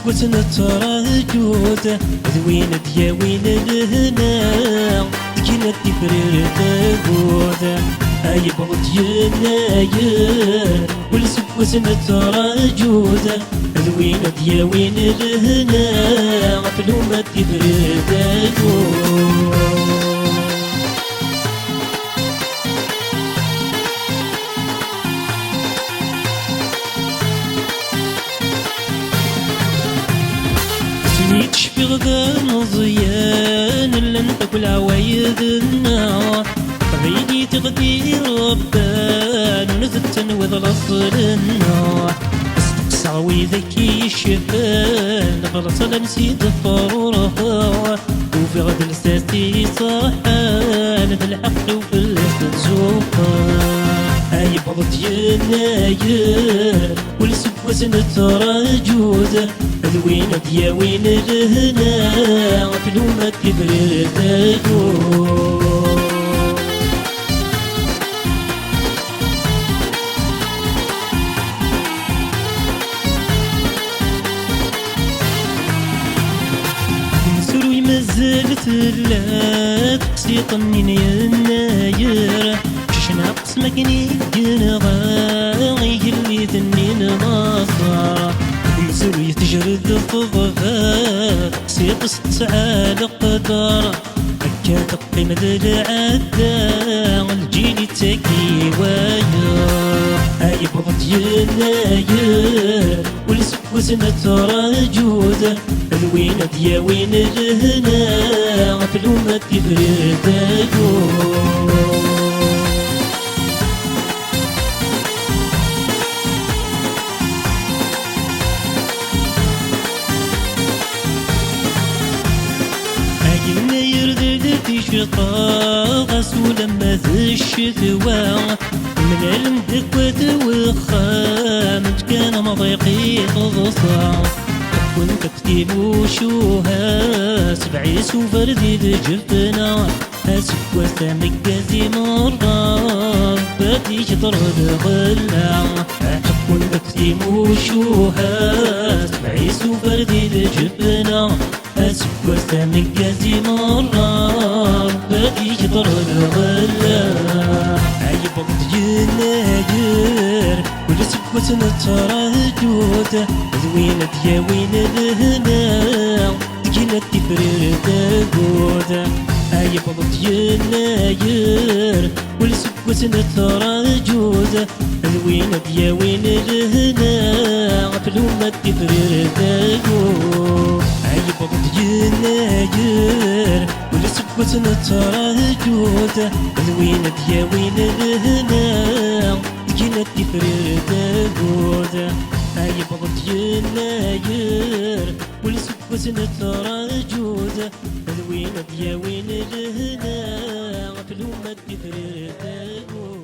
والسكوت نتراجود ذوين دياوين الهنا تكينا تفرير تاقود أي بغض يناير والسكوت نتراجود ذوين دياوين الهنا غفلوما تفرير تاقود تشفي غدا مضيان لن تاكل عوايد النار غيدي تغدي ربان ونزلت نوذ الاصل النار استقصاوي ذكي الشفان غلط لمسيد الطرورها وفي غد لساتي صحان في الحق وفي الزوقان هاي بغض يناير والسكوت نتراجود ذوين دياوين الهنا غفلوما تفرير تاقود مسروي مازالت لا تقسيط من يناير شنا قسمك نيجنغا يلي ذنين مصارى مسروي تجرد فضغا سيط تسعى لقدر هكا تقيم ذا العدا الجيل تاكي وايا هاي بغض يناير والسكوت نتراجود ذوين دياوين الهنا غفلوما تفرير تاقود شطا غسول ما الشتوى من المدكوة وخام كان مضيقي غصا كنت كتيب وشوها سبعي سوفردي جفتنا اسكوى سامك قازي مرة بدي شطر الغلا كنت كتيب وشوها سبعي سوفردي جفتنا اسكوى سامك قازي مرة بدي شطر الغلا أي بغض يناير والسكوت نتراجود ذوين دياوين الهنا تكينا تفرير تاقود أي بغض يناير والسكوت نتراجود ذوين دياوين الهنا غفلوما تفرير تاقود أي بغض يناير والسكوت نتراجود ذوين دياوين الهنا تكينا تفرير تاقود أي بغض يناير والسكوت نتراجود ذوين دياوين الهنا غفلوما تفرير تاقود